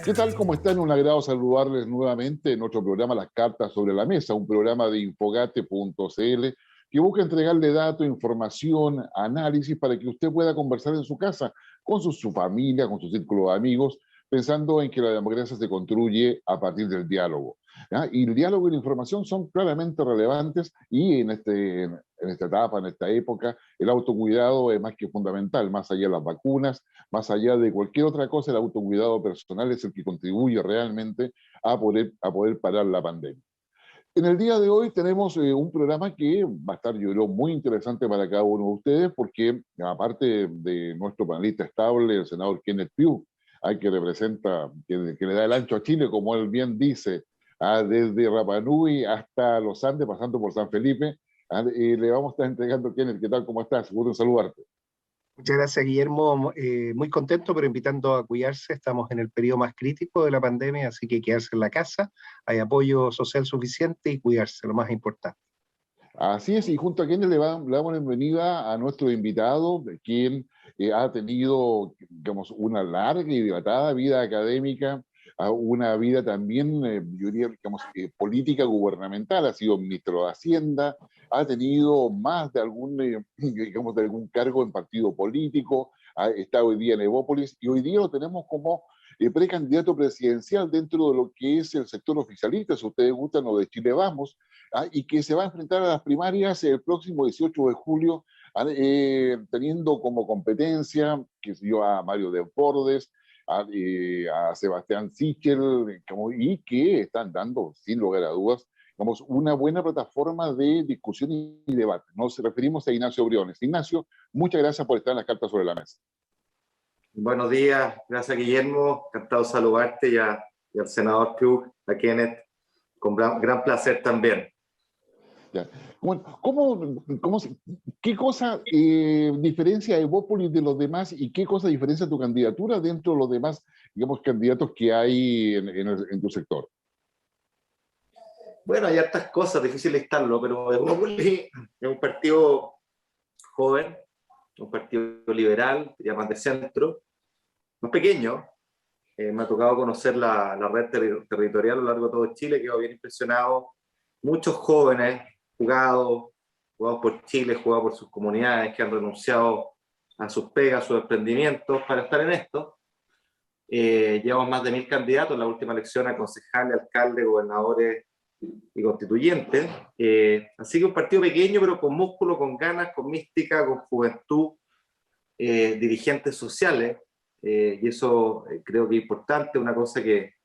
¿Qué tal? ¿Cómo están? Un agrado saludarles nuevamente en nuestro programa Las Cartas sobre la Mesa, un programa de Infogate.cl que busca entregarle datos, información, análisis para que usted pueda conversar en su casa, con su familia, con su círculo de amigos, pensando en que la democracia se construye a partir del diálogo. ¿Ya? Y el diálogo y la información son claramente relevantes y en esta etapa, en esta época, el autocuidado es más que fundamental, más allá de las vacunas, más allá de cualquier otra cosa, el autocuidado personal es el que contribuye realmente a poder parar la pandemia. En el día de hoy tenemos un programa que va a estar, yo creo, muy interesante para cada uno de ustedes, porque aparte de nuestro panelista estable, el senador Kenneth Pugh, que representa, que le da el ancho a Chile, como él bien dice, desde Rapa Nui hasta los Andes, pasando por San Felipe, le vamos a estar entregando, Kenneth, ¿qué tal? ¿Cómo estás? Seguro en saludarte. Muchas gracias, Guillermo. Muy contento, pero invitando a cuidarse. Estamos en el periodo más crítico de la pandemia, así que quedarse en la casa. Hay apoyo social suficiente y cuidarse, lo más importante. Así es, y junto a quienes le damos la bienvenida a nuestro invitado, quien ha tenido, digamos, una larga y dilatada vida académica, una vida también, yo diría, digamos, política gubernamental, ha sido ministro de Hacienda, ha tenido más de algún, digamos, de algún cargo en partido político, está hoy día en Evópolis, y hoy día lo tenemos como precandidato presidencial dentro de lo que es el sector oficialista, si ustedes gustan, o de Chile Vamos, y que se va a enfrentar a las primarias el próximo 18 de julio, teniendo como competencia, que sé yo, a Mario Desbordes, a Sebastián Sichel, y que están dando, sin lugar a dudas, digamos, una buena plataforma de discusión y debate. Nos referimos a Ignacio Briones. Ignacio, muchas gracias por estar en las cartas sobre la mesa. Buenos días, gracias Guillermo, encantado de saludarte y al senador Pugh, a Kenneth, con gran placer también. Ya. Bueno, ¿qué cosa diferencia a Evópolis de los demás y qué cosa diferencia tu candidatura dentro de los demás, digamos, candidatos que hay en tu sector? Bueno, hay hartas cosas, difícil listarlo, pero Evópolis es un partido joven, un partido liberal, diría más de centro, más pequeño. Me ha tocado conocer la red territorial a lo largo de todo Chile, quedo bien impresionado. Muchos jóvenes jugados por Chile, jugados por sus comunidades, que han renunciado a sus pegas, a sus emprendimientos para estar en esto. Llevamos más de 1000 candidatos en la última elección a concejales, alcaldes, gobernadores y constituyentes. Así que un partido pequeño, pero con músculo, con ganas, con mística, con juventud, dirigentes sociales. Y eso creo que es importante, una cosa que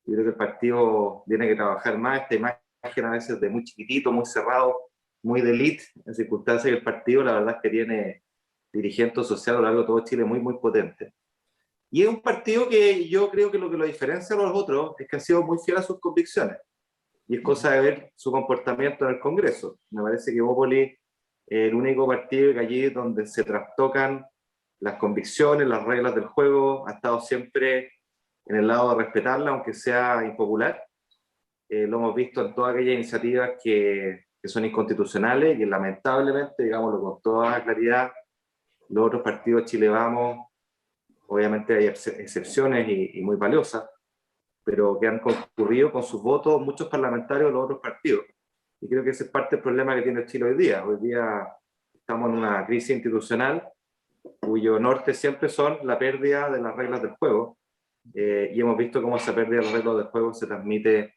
yo creo que el partido tiene que trabajar más, esta imagen a veces de muy chiquitito, muy cerrado, muy de élite, en circunstancias que el partido la verdad es que tiene dirigentes sociales a lo largo de todo Chile muy potentes. Y es un partido que yo creo que lo diferencia de los otros es que ha sido muy fiel a sus convicciones. Y es cosa de ver su comportamiento en el Congreso. Me parece que Evópolis es el único partido que allí donde se trastocan las convicciones, las reglas del juego, ha estado siempre en el lado de respetarla, aunque sea impopular. Lo hemos visto en todas aquellas iniciativas que son inconstitucionales y que lamentablemente, digámoslo con toda claridad, los otros partidos Chile Vamos, obviamente hay excepciones y muy valiosas, pero que han concurrido con sus votos muchos parlamentarios de los otros partidos. Y creo que ese es parte del problema que tiene Chile hoy día. Hoy día estamos en una crisis institucional cuyo norte siempre son la pérdida de las reglas del juego. Y hemos visto cómo esa pérdida de las reglas del juego se transmite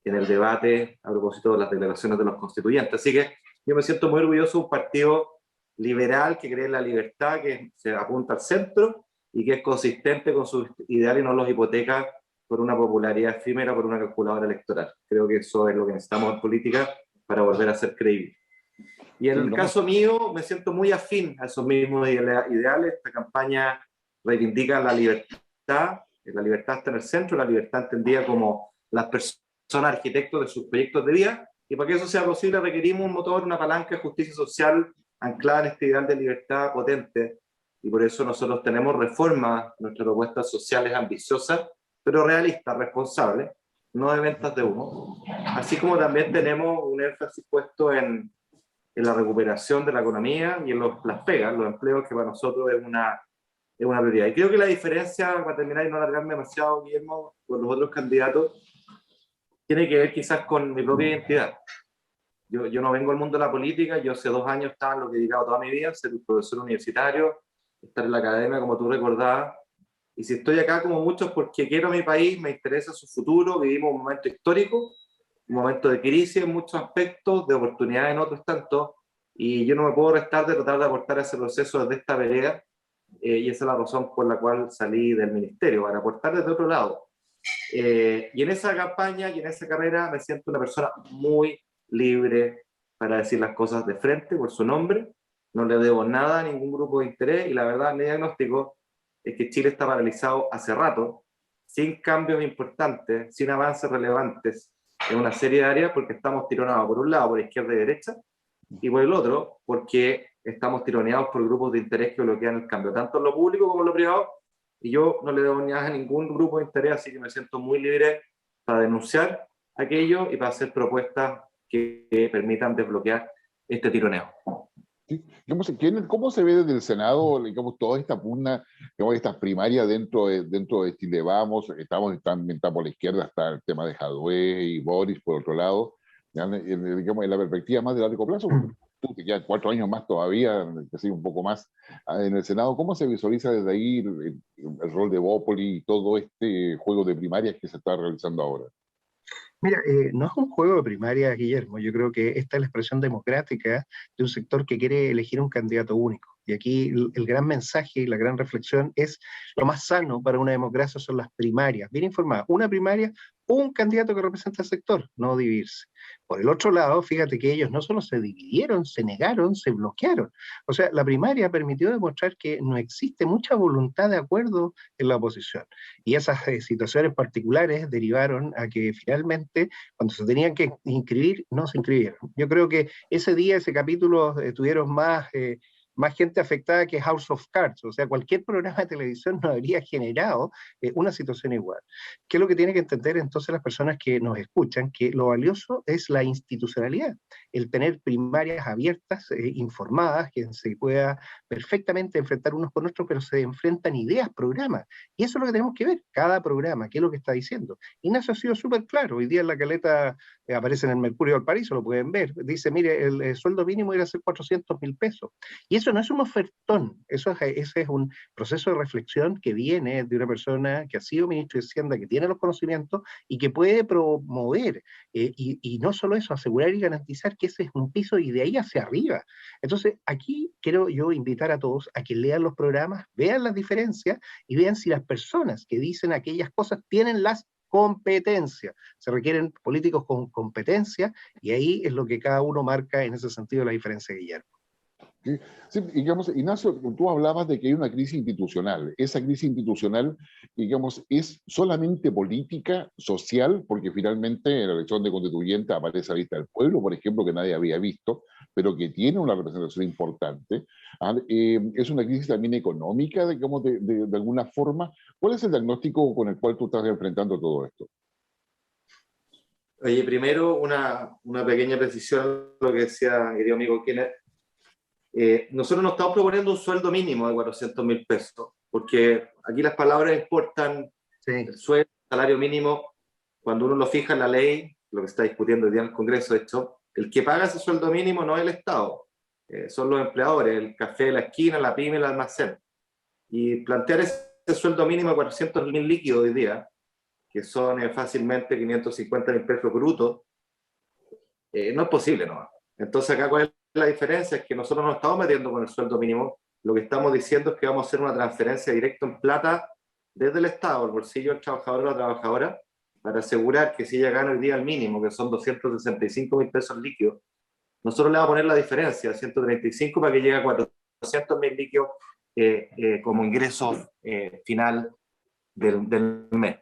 en el debate a propósito de las declaraciones de los constituyentes. Así que yo me siento muy orgulloso de un partido liberal que cree en la libertad, que se apunta al centro y que es consistente con sus ideales y no los hipoteca por una popularidad efímera, por una calculadora electoral. Creo que eso es lo que necesitamos en política para volver a ser creíbles. Y en el caso mío, me siento muy afín a esos mismos ideales. Esta campaña reivindica la libertad está en el centro, la libertad entendida como las personas arquitectos de sus proyectos de vida, y para que eso sea posible requerimos un motor, una palanca de justicia social anclada en este ideal de libertad potente, y por eso nosotros tenemos reformas, nuestras propuestas sociales ambiciosas, pero realistas, responsables, no de ventas de humo, así como también tenemos un énfasis puesto en la recuperación de la economía y en las pegas, los empleos, que para nosotros es una es una prioridad. Y creo que la diferencia, para terminar y no alargarme demasiado, Guillermo, con los otros candidatos, tiene que ver quizás con mi propia identidad. Yo no vengo al mundo de la política, yo hace 2 años estaba en lo que he dedicado toda mi vida, ser un profesor universitario, estar en la academia, como tú recordabas, y si estoy acá como muchos porque quiero a mi país, me interesa su futuro, vivimos un momento histórico, un momento de crisis en muchos aspectos, de oportunidades en otros tantos, y yo no me puedo restar de tratar de aportar a ese proceso desde esta vereda, y esa es la razón por la cual salí del ministerio, para aportar desde otro lado. Y en esa campaña y en esa carrera me siento una persona muy libre para decir las cosas de frente, por su nombre, no le debo nada a ningún grupo de interés, y la verdad, mi diagnóstico es que Chile está paralizado hace rato, sin cambios importantes, sin avances relevantes en una serie de áreas, porque estamos tironados por un lado por izquierda y derecha, y por el otro porque estamos tironeados por grupos de interés que bloquean el cambio, tanto en lo público como en lo privado, y yo no le debo ni a ningún grupo de interés, así que me siento muy libre para denunciar aquello y para hacer propuestas que permitan desbloquear este tironeo. Sí. Digamos, ¿cómo se ve desde el Senado, digamos, toda esta pugna, digamos, estas primarias dentro de Chile Vamos? También está por la izquierda, está el tema de Jadwe y Boris, por otro lado, ya, digamos, en la perspectiva más de largo plazo, porque tú que ya 4 años más todavía, que sí, un poco más, en el Senado, ¿cómo se visualiza desde ahí el rol de Bópoli y todo este juego de primarias que se está realizando ahora? Mira, no es un juego de primaria, Guillermo. Yo creo que esta es la expresión democrática de un sector que quiere elegir un candidato único. Y aquí el gran mensaje y la gran reflexión es: lo más sano para una democracia son las primarias, bien informadas. Una primaria, un candidato que representa al sector, no dividirse. Por el otro lado, fíjate que ellos no solo se dividieron, se negaron, se bloquearon. O sea, la primaria permitió demostrar que no existe mucha voluntad de acuerdo en la oposición. Y esas situaciones particulares derivaron a que finalmente, cuando se tenían que inscribir, no se inscribieron. Yo creo que ese día, ese capítulo, tuvieron más gente afectada que House of Cards. O sea, cualquier programa de televisión no habría generado una situación igual. ¿Qué es lo que tienen que entender entonces las personas que nos escuchan? Que lo valioso es la institucionalidad, el tener primarias abiertas, informadas, que se pueda perfectamente enfrentar unos con otros, pero se enfrentan ideas, programas. Y eso es lo que tenemos que ver, cada programa, qué es lo que está diciendo. Ignacio ha sido súper claro, hoy día en la caleta aparece en el Mercurio del Paraíso, lo pueden ver, dice, mire, el sueldo mínimo irá a ser 400.000 pesos. Y eso no es un ofertón, ese es un proceso de reflexión que viene de una persona que ha sido ministro de Hacienda, que tiene los conocimientos y que puede promover, y no solo eso, asegurar y garantizar que ese es un piso y de ahí hacia arriba. Entonces, aquí quiero yo invitar a todos a que lean los programas, vean las diferencias y vean si las personas que dicen aquellas cosas tienen las competencias. Se requieren políticos con competencia y ahí es lo que cada uno marca en ese sentido la diferencia, Guillermo. Sí, sí, digamos, Ignacio, tú hablabas de que hay una crisis institucional. Esa crisis institucional, digamos, es solamente política, social, porque finalmente en la elección de constituyente aparece la lista del pueblo, por ejemplo, que nadie había visto, pero que tiene una representación importante. Es una crisis también económica, digamos, de alguna forma. ¿Cuál es el diagnóstico con el cual tú estás enfrentando todo esto? Oye, primero una pequeña precisión a lo que decía mi querido amigo Kenneth. Nosotros nos estamos proponiendo un sueldo mínimo de 400.000 pesos, porque aquí las palabras importan. Sí. El sueldo, el salario mínimo, cuando uno lo fija en la ley, lo que se está discutiendo hoy día en el Congreso, de hecho, el que paga ese sueldo mínimo no es el Estado, son los empleadores, el café de la esquina, la pyme, el almacén. Y plantear ese sueldo mínimo de 400.000 líquidos hoy día, que son fácilmente 550.000 pesos brutos, no es posible, ¿no? Entonces acá, ¿cuál es la diferencia? Es que nosotros no estamos metiendo con el sueldo mínimo, lo que estamos diciendo es que vamos a hacer una transferencia directa en plata desde el Estado, el bolsillo del trabajador o la trabajadora, para asegurar que si ella gana hoy día el mínimo, que son 265.000 pesos líquidos, nosotros le vamos a poner la diferencia, 135, para que llegue a 400.000 líquidos como ingreso final del mes.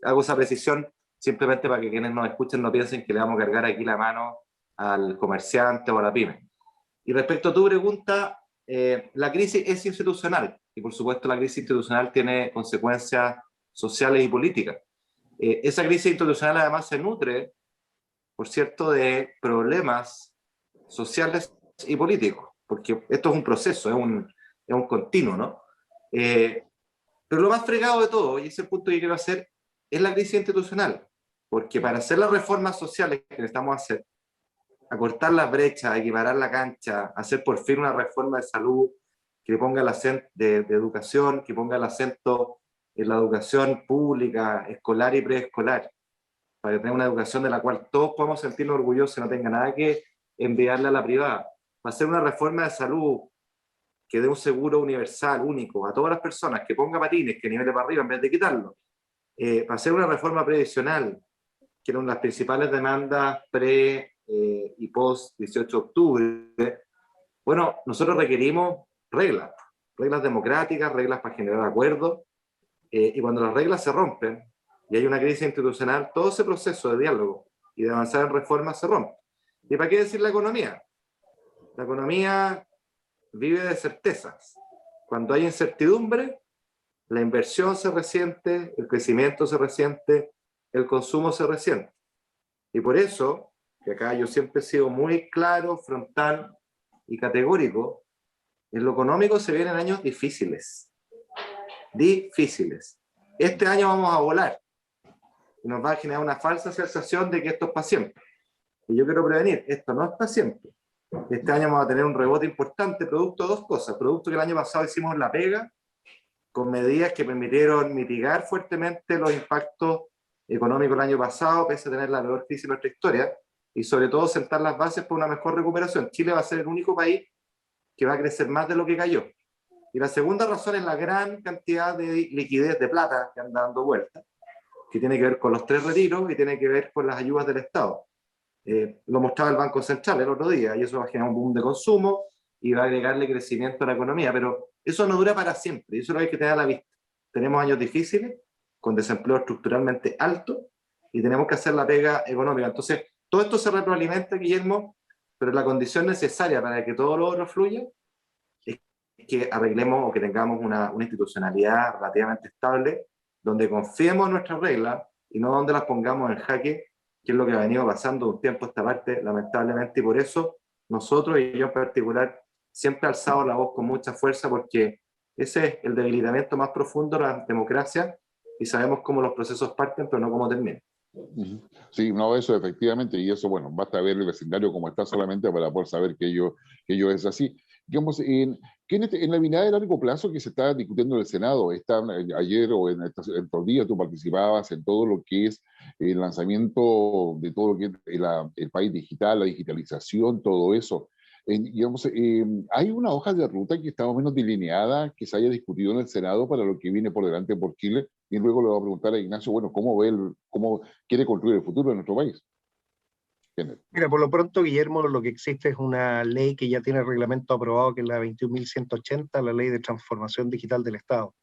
Hago esa precisión simplemente para que quienes nos escuchen no piensen que le vamos a cargar aquí la mano al comerciante o a la pyme. Y respecto a tu pregunta, la crisis es institucional y por supuesto la crisis institucional tiene consecuencias sociales y políticas. Esa crisis institucional además se nutre, por cierto, de problemas sociales y políticos, porque esto es un proceso, es un continuo, ¿no? Pero lo más fregado de todo, y ese punto que quiero hacer, es la crisis institucional. Porque para hacer las reformas sociales que necesitamos hacer, acortar las brechas, equiparar la cancha, hacer por fin una reforma de salud que ponga el acento de educación, que ponga el acento en la educación pública, escolar y preescolar, para tener una educación de la cual todos podamos sentirnos orgullosos y no tenga nada que enviarle a la privada. Para hacer una reforma de salud que dé un seguro universal, único, a todas las personas, que ponga patines, que nivele para arriba en vez de quitarlo. Para hacer una reforma previsional, que eran las principales demandas y post 18 de octubre. Bueno, nosotros requerimos reglas democráticas, reglas para generar acuerdos, y cuando las reglas se rompen y hay una crisis institucional, todo ese proceso de diálogo y de avanzar en reformas se rompe. ¿Y para qué decir la economía? La economía vive de certezas. Cuando hay incertidumbre, la inversión se resiente, el crecimiento se resiente, el consumo se resiente. Y por eso, que acá yo siempre he sido muy claro, frontal y categórico, en lo económico se vienen años difíciles. Difíciles. Este año vamos a volar. Y nos va a generar una falsa sensación de que esto es para siempre. Y yo quiero prevenir, esto no es para siempre. Este año vamos a tener un rebote importante, producto de dos cosas. Producto que el año pasado hicimos la pega, con medidas que permitieron mitigar fuertemente los impactos económicos del año pasado, pese a tener la peor crisis de nuestra historia, y sobre todo sentar las bases para una mejor recuperación. Chile va a ser el único país que va a crecer más de lo que cayó. Y la segunda razón es la gran cantidad de liquidez de plata que anda dando vueltas, que tiene que ver con los 3 retiros y tiene que ver con las ayudas del Estado. Lo mostraba el Banco Central el otro día, y eso va a generar un boom de consumo y va a agregarle crecimiento a la economía, pero eso no dura para siempre, y eso lo hay que tener a la vista. Tenemos años difíciles, con desempleo estructuralmente alto, y tenemos que hacer la pega económica. Entonces, todo esto se retroalimenta, Guillermo, pero la condición necesaria para que todo lo otro fluya es que arreglemos o que tengamos una institucionalidad relativamente estable, donde confiemos en nuestras reglas y no donde las pongamos en jaque, que es lo que ha venido pasando un tiempo a esta parte, lamentablemente, y por eso nosotros, y yo en particular, siempre he alzado la voz con mucha fuerza, porque ese es el debilitamiento más profundo de la democracia, y sabemos cómo los procesos parten, pero no cómo terminan. Sí, no, eso efectivamente, y eso, bueno, basta ver el vecindario como está solamente para poder saber que ello es así. Digamos, en la mirada de largo plazo que se está discutiendo en el Senado, ayer o en estos días tú participabas en todo lo que es el lanzamiento de todo lo que es el país digital, la digitalización, todo eso. Digamos, hay una hoja de ruta que está más o menos delineada, que se haya discutido en el Senado para lo que viene por delante por Chile, y luego le voy a preguntar a Ignacio, bueno, cómo quiere construir el futuro de nuestro país. Mira, por lo pronto, Guillermo, lo que existe es una ley que ya tiene reglamento aprobado, que es la 21.180, la Ley de Transformación Digital del Estado.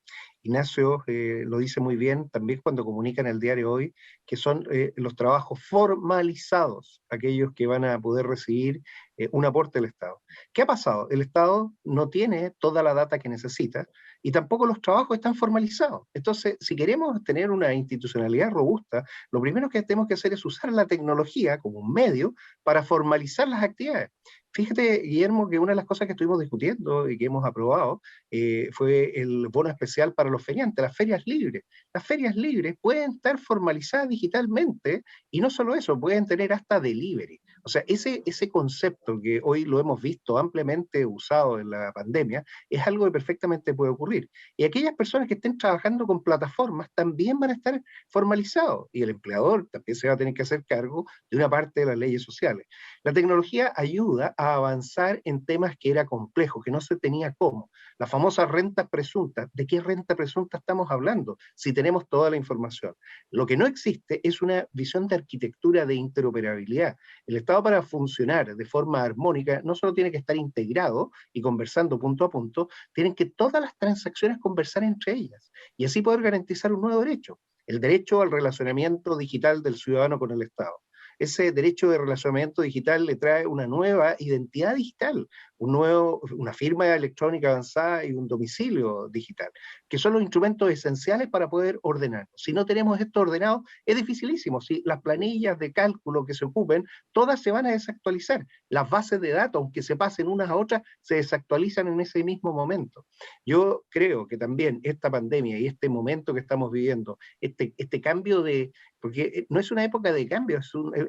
Ignacio lo dice muy bien también cuando comunica en el diario hoy, que son los trabajos formalizados, aquellos que van a poder recibir un aporte del Estado. ¿Qué ha pasado? El Estado no tiene toda la data que necesita y tampoco los trabajos están formalizados. Entonces, si queremos tener una institucionalidad robusta, lo primero que tenemos que hacer es usar la tecnología como un medio para formalizar las actividades. Fíjate, Guillermo, que una de las cosas que estuvimos discutiendo y que hemos aprobado fue el bono especial para los feriantes, las ferias libres. Las ferias libres pueden estar formalizadas digitalmente y no solo eso, pueden tener hasta delivery. O sea, ese concepto que hoy lo hemos visto ampliamente usado en la pandemia es algo que perfectamente puede ocurrir. Y aquellas personas que estén trabajando con plataformas también van a estar formalizados y el empleador también se va a tener que hacer cargo de una parte de las leyes sociales. La tecnología ayuda a avanzar en temas que era complejo, que no se tenía cómo. La famosa renta presunta. ¿De qué renta presunta estamos hablando? Si tenemos toda la información. Lo que no existe es una visión de arquitectura de interoperabilidad. El Estado, para funcionar de forma armónica, no solo tiene que estar integrado y conversando punto a punto, tienen que todas las transacciones conversar entre ellas y así poder garantizar un nuevo derecho, el derecho al relacionamiento digital del ciudadano con el Estado. ese derecho de relacionamiento digital le trae una nueva identidad digital, una firma electrónica avanzada y un domicilio digital, que son los instrumentos esenciales para poder ordenarnos. Si no tenemos esto ordenado, es dificilísimo. Si las planillas de cálculo que se ocupen, todas se van a desactualizar. Las bases de datos, aunque se pasen unas a otras, se desactualizan en ese mismo momento. Yo creo que también esta pandemia y este momento que estamos viviendo, este cambio porque no es una época de cambio,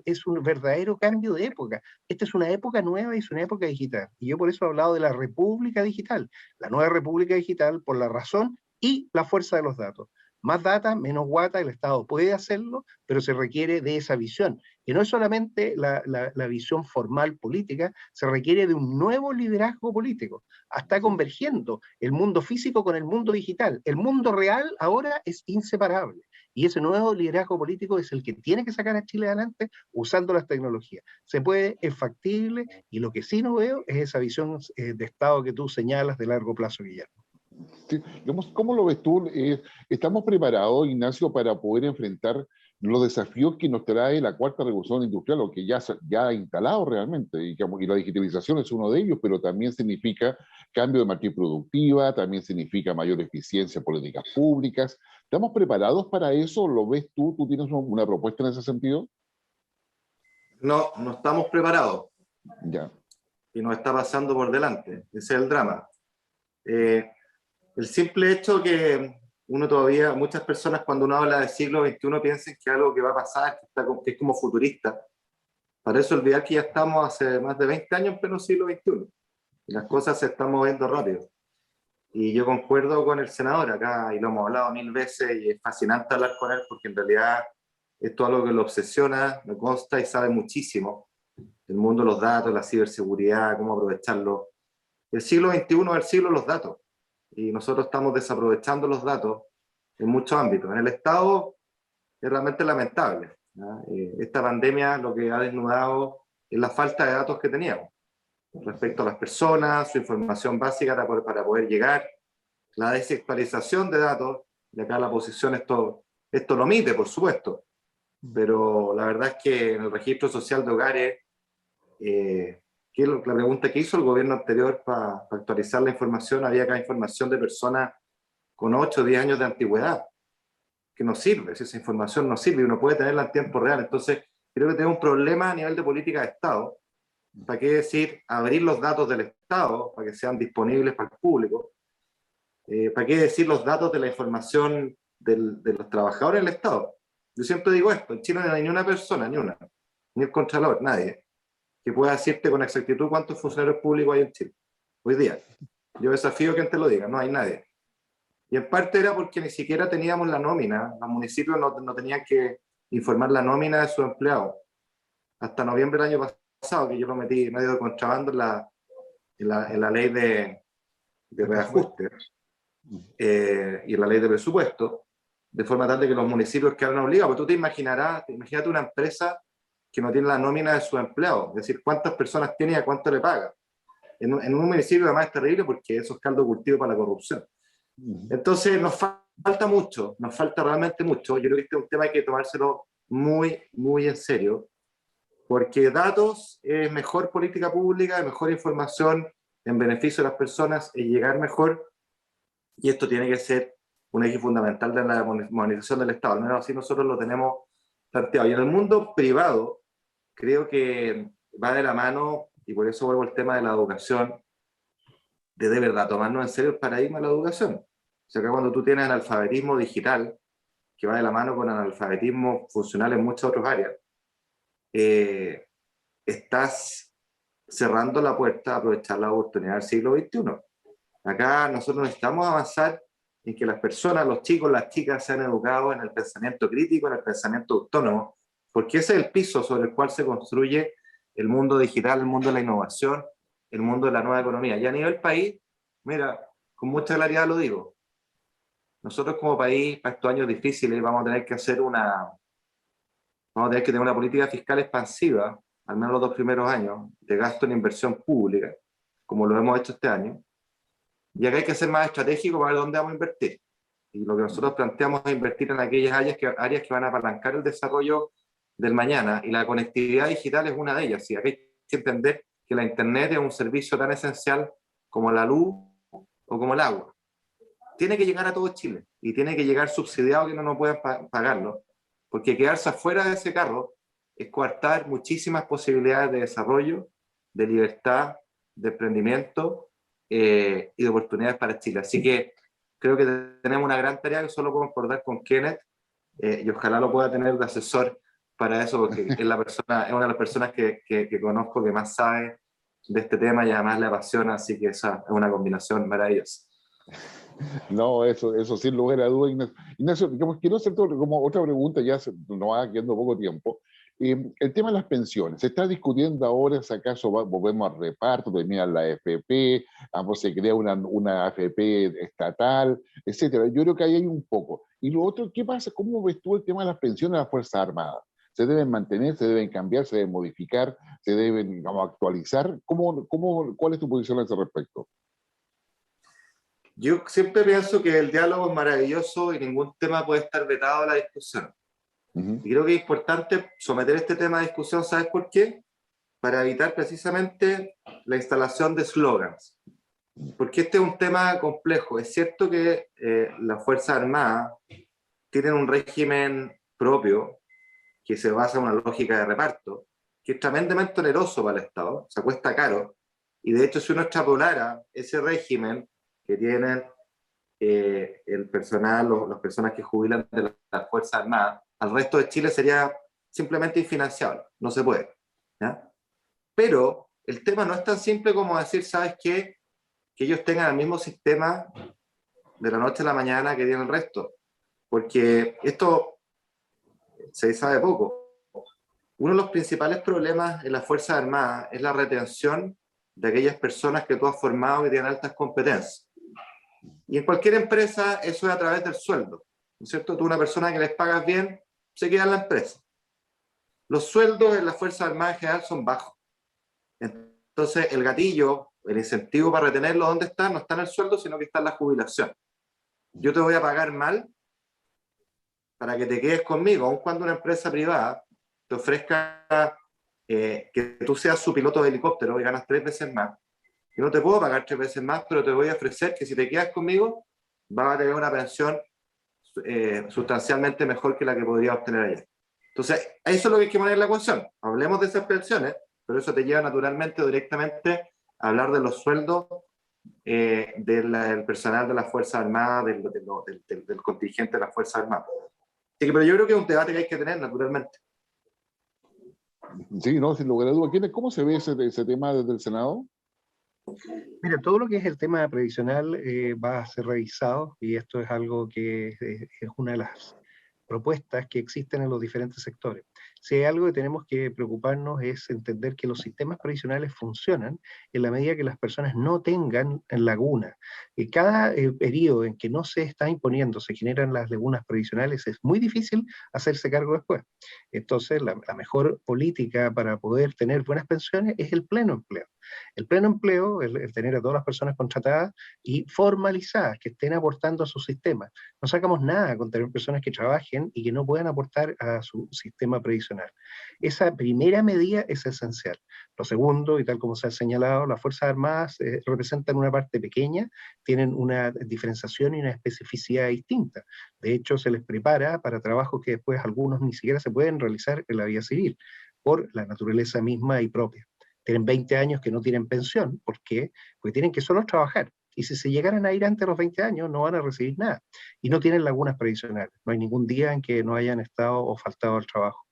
es un verdadero cambio de época. Esta es una época nueva y es una época digital. Y yo por eso he hablado de la República Digital, la nueva República Digital por la razón y la fuerza de los datos. Más data, menos guata, el Estado puede hacerlo, pero se requiere de esa visión. Y no es solamente la visión formal política, se requiere de un nuevo liderazgo político. Está convergiendo el mundo físico con el mundo digital. El mundo real ahora es inseparable. Y ese nuevo liderazgo político es el que tiene que sacar a Chile adelante usando las tecnologías. Se puede, es factible, y lo que sí no veo es esa visión de Estado que tú señalas de largo plazo, Guillermo. Sí, ¿cómo lo ves tú? ¿Estamos preparados, Ignacio, para poder enfrentar los desafíos que nos trae la cuarta revolución industrial, o que ya ha instalado realmente? Y la digitalización es uno de ellos, pero también significa cambio de matriz productiva, también significa mayor eficiencia en políticas públicas. ¿Estamos preparados para eso? ¿Lo ves tú? ¿Tú tienes una propuesta en ese sentido? No, no estamos preparados. Ya. Y nos está pasando por delante. Ese es el drama. El simple hecho que uno todavía, muchas personas cuando uno habla del siglo XXI piensan que algo que va a pasar, que es como futurista. Para eso olvidar que ya estamos hace más de 20 años en pleno siglo XXI. Y las cosas se están moviendo rápido. Y yo concuerdo con el senador acá, y lo hemos hablado 1000 veces, y es fascinante hablar con él porque en realidad esto es algo que lo obsesiona, me consta y sabe muchísimo. El mundo de los datos, la ciberseguridad, cómo aprovecharlo. El siglo XXI es el siglo de los datos. Y nosotros estamos desaprovechando los datos en muchos ámbitos. En el Estado es realmente lamentable, ¿no? Esta pandemia lo que ha desnudado es la falta de datos que teníamos respecto a las personas, su información básica para poder llegar, la desactualización de datos, y acá la posición esto lo omite, por supuesto, pero la verdad es que en el registro social de hogares, que es la pregunta que hizo el gobierno anterior para actualizar la información, había acá información de personas con 8 o 10 años de antigüedad, que no sirve, si esa información no sirve, uno puede tenerla en tiempo real. Entonces, creo que tenemos un problema a nivel de política de Estado. ¿Para qué decir abrir los datos del Estado para que sean disponibles para el público? ¿Para qué decir los datos de la información de los trabajadores del Estado? Yo siempre digo esto, en Chile no hay ni una persona, ni el Contralor, nadie, que pueda decirte con exactitud cuántos funcionarios públicos hay en Chile. Hoy día. Yo desafío a quien te lo diga, no hay nadie. Y en parte era porque ni siquiera teníamos la nómina, los municipios no tenían que informar la nómina de sus empleados. Hasta noviembre del año pasado, que yo lo metí medio de contrabando en la ley de reajuste y en la ley de presupuesto, de forma tal de que los municipios quedaron obligados. Pero tú imagínate una empresa que no tiene la nómina de sus empleados, es decir, cuántas personas tiene y a cuánto le paga. En un municipio además es terrible porque eso es caldo de cultivo para la corrupción. Entonces nos falta mucho, nos falta realmente mucho. Yo creo que este es un tema que hay que tomárselo muy, muy en serio, porque datos es mejor política pública, es mejor información en beneficio de las personas, es llegar mejor, y esto tiene que ser un eje fundamental de la modernización del Estado, al menos así nosotros lo tenemos planteado. Y en el mundo privado, creo que va de la mano, y por eso vuelvo al tema de la educación, de verdad tomarnos en serio el paradigma de la educación. O sea, que cuando tú tienes analfabetismo digital, que va de la mano con analfabetismo funcional en muchas otras áreas, estás cerrando la puerta a aprovechar la oportunidad del siglo XXI. Acá nosotros necesitamos avanzar en que las personas, los chicos, las chicas sean educados en el pensamiento crítico, en el pensamiento autónomo, porque ese es el piso sobre el cual se construye el mundo digital, el mundo de la innovación, el mundo de la nueva economía. Y a nivel país, mira, con mucha claridad lo digo, nosotros como país, para estos años difíciles, vamos a tener que tener una política fiscal expansiva, al menos los 2 primeros años, de gasto en inversión pública, como lo hemos hecho este año. Y acá hay que ser más estratégico para ver dónde vamos a invertir. Y lo que nosotros planteamos es invertir en aquellas áreas que van a apalancar el desarrollo del mañana, y la conectividad digital es una de ellas. ¿Sí? Aquí hay que entender que la Internet es un servicio tan esencial como la luz o como el agua. Tiene que llegar a todo Chile, y tiene que llegar subsidiado, que no puedan pagarlo, porque quedarse afuera de ese carro es coartar muchísimas posibilidades de desarrollo, de libertad, de emprendimiento y de oportunidades para Chile. Así que creo que tenemos una gran tarea que solo puedo acordar con Kenneth, y ojalá lo pueda tener de asesor para eso, porque es una de las personas que conozco que más sabe de este tema y además le apasiona, así que esa es una combinación maravillosa. No, eso sin lugar a dudas, Ignacio. Ignacio, quiero hacer como otra pregunta, ya nos va quedando poco tiempo. El tema de las pensiones, se está discutiendo ahora si acaso volvemos al reparto, termina la AFP, se crea una AFP estatal, etcétera. Yo creo que ahí hay un poco. Y lo otro, ¿qué pasa? ¿Cómo ves tú el tema de las pensiones de las Fuerzas Armadas? ¿Se deben mantener, se deben cambiar, se deben modificar, se deben, digamos, actualizar? ¿Cuál es tu posición a ese respecto? Yo siempre pienso que el diálogo es maravilloso y ningún tema puede estar vetado a la discusión. Y creo que es importante someter este tema a discusión, ¿sabes por qué? Para evitar precisamente la instalación de slogans. Porque este es un tema complejo. Es cierto que las Fuerzas Armadas tienen un régimen propio que se basa en una lógica de reparto, que es tremendamente oneroso para el Estado, se cuesta caro, y de hecho si uno extrapolara ese régimen que tienen el personal, las personas que jubilan de las Fuerzas Armadas, al resto de Chile sería simplemente infinanciable, no se puede. ¿Ya? Pero el tema no es tan simple como decir, ¿sabes qué? Que ellos tengan el mismo sistema de la noche a la mañana que tiene el resto, porque esto se sabe poco. Uno de los principales problemas en las Fuerzas Armadas es la retención de aquellas personas que tú has formado y tienen altas competencias. Y en cualquier empresa eso es a través del sueldo, ¿no es cierto? Tú, una persona que les pagas bien, se queda en la empresa. Los sueldos en las Fuerzas Armadas en general son bajos. Entonces el gatillo, el incentivo para retenerlo, ¿dónde está? No está en el sueldo, sino que está en la jubilación. Yo te voy a pagar mal para que te quedes conmigo, aun cuando una empresa privada te ofrezca que tú seas su piloto de helicóptero y ganas 3 veces más. Yo no te puedo pagar 3 veces más, pero te voy a ofrecer que si te quedas conmigo, vas a tener una pensión sustancialmente mejor que la que podrías obtener allá. Entonces, eso es lo que hay que poner en la ecuación. Hablemos de esas pensiones, pero eso te lleva naturalmente o directamente a hablar de los sueldos del personal de las Fuerzas Armadas, del contingente de las Fuerzas Armadas. Así que, pero yo creo que es un debate que hay que tener naturalmente. Sí, no, sin lugar a dudas. ¿Cómo se ve ese tema desde el Senado? Mira, todo lo que es el tema previsional va a ser revisado, y esto es algo que es una de las propuestas que existen en los diferentes sectores. Si hay algo que tenemos que preocuparnos es entender que los sistemas previsionales funcionan en la medida que las personas no tengan lagunas. Cada periodo en que no se está imponiendo, se generan las lagunas previsionales, es muy difícil hacerse cargo después. Entonces, la mejor política para poder tener buenas pensiones es el pleno empleo. El pleno empleo, el tener a todas las personas contratadas y formalizadas, que estén aportando a su sistema. No sacamos nada con tener personas que trabajen y que no puedan aportar a su sistema previsional. Esa primera medida es esencial. Lo segundo, y tal como se ha señalado, las Fuerzas Armadas representan una parte pequeña, tienen una diferenciación y una especificidad distinta. De hecho, se les prepara para trabajos que después algunos ni siquiera se pueden realizar en la vía civil, por la naturaleza misma y propia. Tienen 20 años que no tienen pensión. ¿Por qué? Porque tienen que solo trabajar. Y si se llegaran a ir antes de los 20 años, no van a recibir nada. Y no tienen lagunas previsionales. No hay ningún día en que no hayan estado o faltado al trabajo.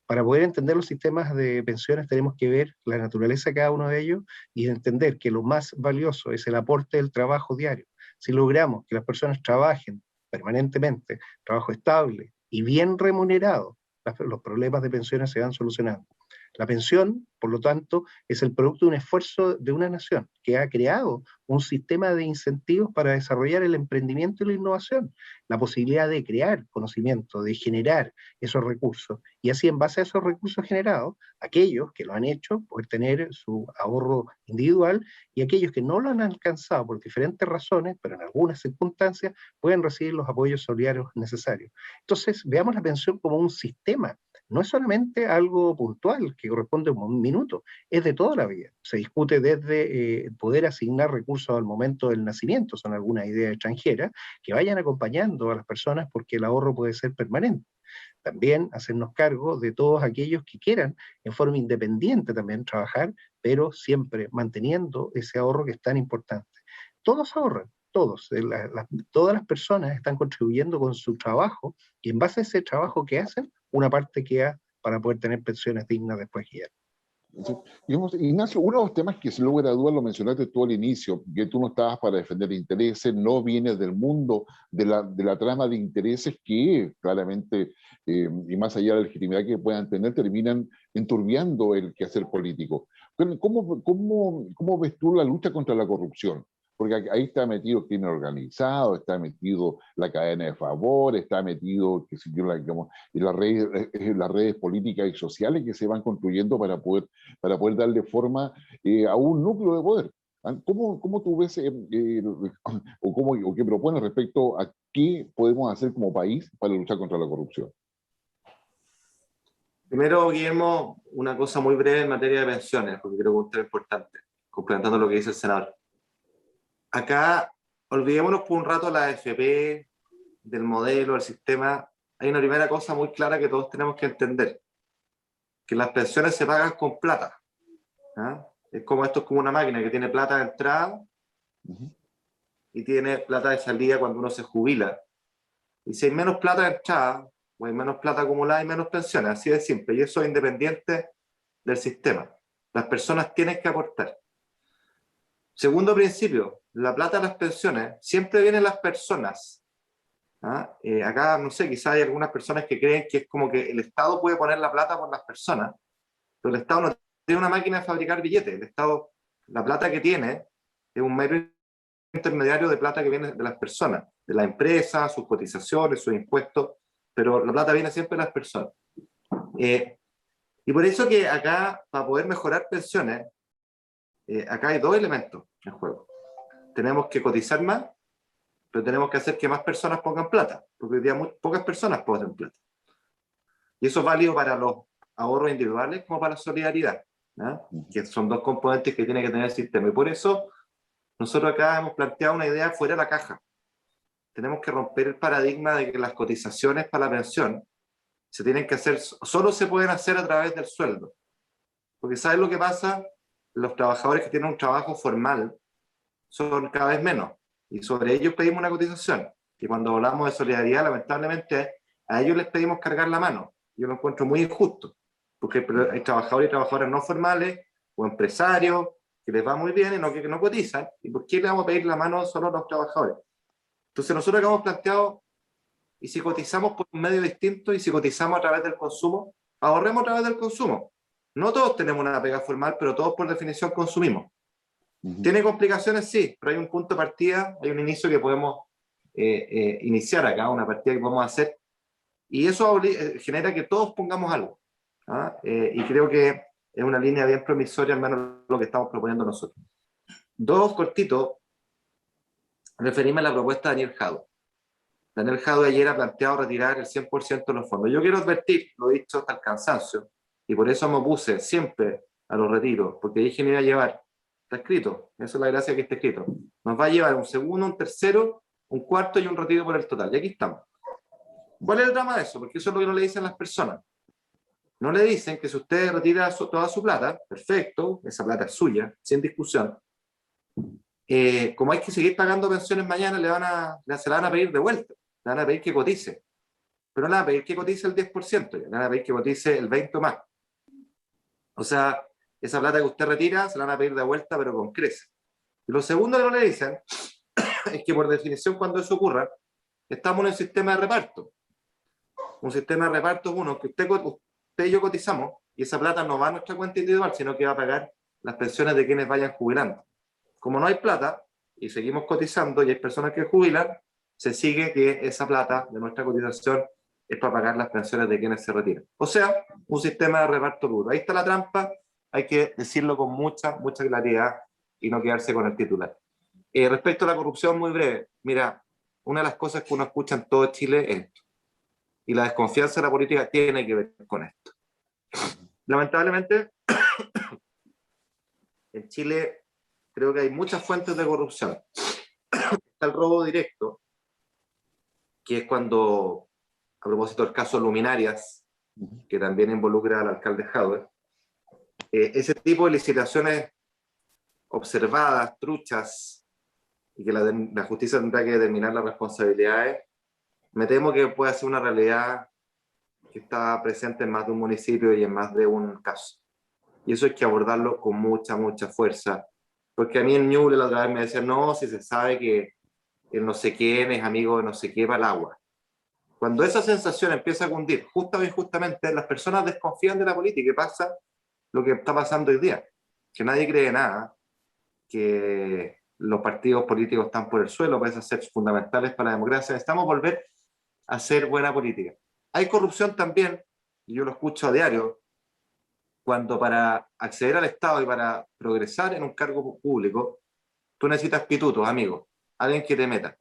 Para poder entender los sistemas de pensiones tenemos que ver la naturaleza de cada uno de ellos y entender que lo más valioso es el aporte del trabajo diario. Si logramos que las personas trabajen permanentemente, trabajo estable y bien remunerado, los problemas de pensiones se van solucionando. La pensión, por lo tanto, es el producto de un esfuerzo de una nación que ha creado un sistema de incentivos para desarrollar el emprendimiento y la innovación, la posibilidad de crear conocimiento, de generar esos recursos, y así en base a esos recursos generados, aquellos que lo han hecho pueden tener su ahorro individual, y aquellos que no lo han alcanzado por diferentes razones, pero en algunas circunstancias, pueden recibir los apoyos solidarios necesarios. Entonces, veamos la pensión como un sistema no es solamente algo puntual que corresponde a un minuto, es de toda la vida. Se discute desde poder asignar recursos al momento del nacimiento, son algunas ideas extranjeras, que vayan acompañando a las personas porque el ahorro puede ser permanente. También hacernos cargo de todos aquellos que quieran en forma independiente también trabajar, pero siempre manteniendo ese ahorro que es tan importante. Todos ahorran, todos, todas las personas están contribuyendo con su trabajo y en base a ese trabajo que hacen, una parte queda para poder tener pensiones dignas después que ya. Sí. Digamos, Ignacio, uno de los temas que sin lugar a dudas lo mencionaste tú al inicio, que tú no estabas para defender intereses, no vienes del mundo de la trama de intereses que claramente, y más allá de la legitimidad que puedan tener, terminan enturbiando el quehacer político. ¿Cómo ves tú la lucha contra la corrupción? Porque ahí está metido el crimen organizado, está metido la cadena de favor, está metido digamos, las redes políticas y sociales que se van construyendo para poder darle forma a un núcleo de poder. ¿Cómo tú ves o qué propones respecto a qué podemos hacer como país para luchar contra la corrupción? Primero, Guillermo, una cosa muy breve en materia de pensiones, porque creo que es un tema importante, complementando lo que dice el senador. Acá, olvidémonos por un rato la AFP, del modelo, del sistema. Hay una primera cosa muy clara que todos tenemos que entender, que las pensiones se pagan con plata. ¿Ah? Esto es como una máquina que tiene plata de entrada y tiene plata de salida cuando uno se jubila. Y si hay menos plata de entrada, o hay menos plata acumulada, hay menos pensiones, así de simple. Y eso es independiente del sistema. Las personas tienen que aportar. Segundo principio, la plata de las pensiones siempre viene de las personas. ¿Ah? Acá, no sé, quizás hay algunas personas que creen que es como que el Estado puede poner la plata por las personas, pero el Estado no tiene una máquina de fabricar billetes. El Estado, la plata que tiene es un mero intermediario de plata que viene de las personas, de la empresa, sus cotizaciones, sus impuestos, pero la plata viene siempre de las personas. Y por eso que acá, para poder mejorar pensiones, acá hay dos elementos en juego. Tenemos que cotizar más, pero tenemos que hacer que más personas pongan plata, porque hoy día muy pocas personas ponen plata. Y eso es válido para los ahorros individuales como para la solidaridad, ¿no? Que son dos componentes que tiene que tener el sistema. Y por eso nosotros acá hemos planteado una idea fuera de la caja. Tenemos que romper el paradigma de que las cotizaciones para la pensión se tienen que hacer, solo se pueden hacer a través del sueldo. Porque ¿sabes lo que pasa? Los trabajadores que tienen un trabajo formal son cada vez menos. Y sobre ellos pedimos una cotización. Y cuando hablamos de solidaridad, lamentablemente, a ellos les pedimos cargar la mano. Yo lo encuentro muy injusto. Porque hay trabajadores y trabajadoras no formales o empresarios que les va muy bien y que no cotizan. ¿Y por qué le vamos a pedir la mano solo a los trabajadores? Entonces nosotros acá hemos planteado, y si cotizamos por un medio distinto, y si cotizamos a través del consumo, ahorremos a través del consumo. No todos tenemos una pega formal, pero todos por definición consumimos. ¿Tiene complicaciones? Sí, pero hay un punto de partida, hay un inicio que podemos iniciar acá, una partida que podemos hacer, y eso genera que todos pongamos algo. ¿Ah? Y creo que es una línea bien promisoria, al menos lo que estamos proponiendo nosotros. Dos cortitos, referirme a la propuesta de Daniel Jadue. Daniel Jadue ayer ha planteado retirar el 100% de los fondos. Yo quiero advertir, lo he dicho hasta el cansancio, y por eso me opuse siempre a los retiros, porque dije me iba a llevar. Está escrito, esa es la gracia que está escrito. Nos va a llevar un segundo, un tercero, un cuarto y un retiro por el total. Y aquí estamos. ¿Cuál es el drama de eso? Porque eso es lo que no le dicen las personas. No le dicen que si usted retira toda su plata, perfecto, esa plata es suya, sin discusión. Como hay que seguir pagando pensiones mañana, se la van a pedir de vuelta. Le van a pedir que cotice. Pero no le van a pedir que cotice el 10%, le van a pedir que cotice el 20% más. O sea, esa plata que usted retira se la van a pedir de vuelta, pero con creces. Y lo segundo que no le dicen es que por definición cuando eso ocurra, estamos en el sistema de reparto. Un sistema de reparto es uno que usted y yo cotizamos y esa plata no va a nuestra cuenta individual, sino que va a pagar las pensiones de quienes vayan jubilando. Como no hay plata y seguimos cotizando y hay personas que jubilan, se sigue que esa plata de nuestra cotización es para pagar las pensiones de quienes se retiran. O sea, un sistema de reparto puro. Ahí está la trampa, hay que decirlo con mucha claridad y no quedarse con el titular. Respecto a la corrupción, muy breve. Mira, una de las cosas que uno escucha en todo Chile es esto. y la desconfianza de la política tiene que ver con esto. Lamentablemente, en Chile creo que hay muchas fuentes de corrupción. Está el robo directo, que es cuando, a propósito del caso Luminarias, que también involucra al alcalde Jadwe, ese tipo de licitaciones observadas, truchas, y que la justicia tendrá que determinar las responsabilidades, me temo que puede ser una realidad que está presente en más de un municipio y en más de un caso. Y eso hay que abordarlo con mucha, mucha fuerza. Porque a mí en Ñuble la otra vez me decían, no, si se sabe que el no sé quién es amigo de no sé qué para el agua. Cuando esa sensación empieza a cundir, justa o injustamente, las personas desconfían de la política y pasa lo que está pasando hoy día. Que nadie cree nada, que los partidos políticos están por el suelo, parece ser fundamentales para la democracia. Necesitamos volver a hacer buena política. Hay corrupción también, y yo lo escucho a diario, cuando para acceder al Estado y para progresar en un cargo público, tú necesitas pitutos, amigos, alguien que te meta.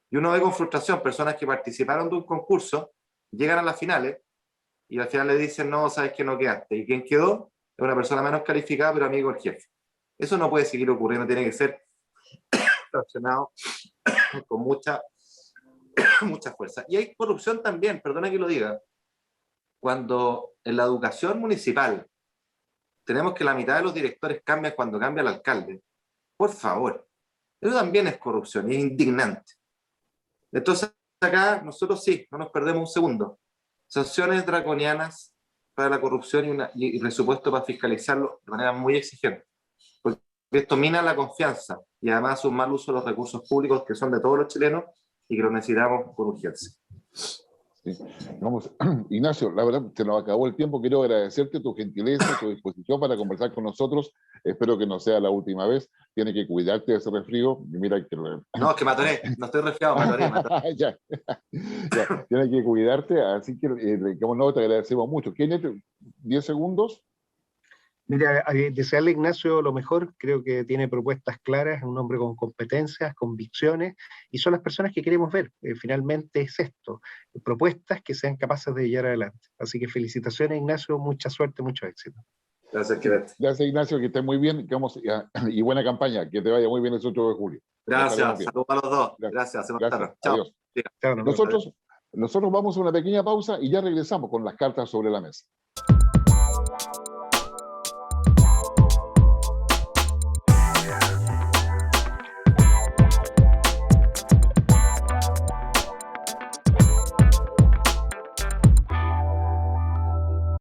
Y uno ve con frustración personas que participaron de un concurso, llegan a las finales, y al final le dicen, no, sabes que no quedaste. Y quien quedó es una persona menos calificada, pero amigo del jefe. Eso no puede seguir ocurriendo, tiene que ser sancionado con mucha fuerza. Y hay corrupción también, perdona que lo diga, cuando en la educación municipal tenemos que la mitad de los directores cambian cuando cambia el alcalde. Por favor, eso también es corrupción, es indignante. Entonces acá nosotros sí, no nos perdemos un segundo. Sanciones draconianas para la corrupción y presupuesto para fiscalizarlo de manera muy exigente. Porque esto mina la confianza y además un mal uso de los recursos públicos que son de todos los chilenos y que los necesitamos con urgencia. Sí. Vamos, Ignacio, la verdad se nos acabó el tiempo. Quiero agradecerte tu gentileza, tu disposición para conversar con nosotros. Espero que no sea la última vez. Tienes que cuidarte de ese resfrío. Mira que... No, es que me atoré. No estoy resfriado, me atoré. Ya. Tienes que cuidarte. Así que, como no, te agradecemos mucho. ¿Quién es? 10 segundos. Mira, desearle a Ignacio lo mejor, creo que tiene propuestas claras, es un hombre con competencias, convicciones, y son las personas que queremos ver. Finalmente es esto, propuestas que sean capaces de llevar adelante. Así que felicitaciones, Ignacio, mucha suerte, mucho éxito. Gracias, Quirete. Gracias, Ignacio, que estés muy bien y buena campaña, que te vaya muy bien el 8 de julio. Gracias, saludos a los dos. Gracias. Chao. Adiós. Chao, nosotros vamos a una pequeña pausa y ya regresamos con las cartas sobre la mesa.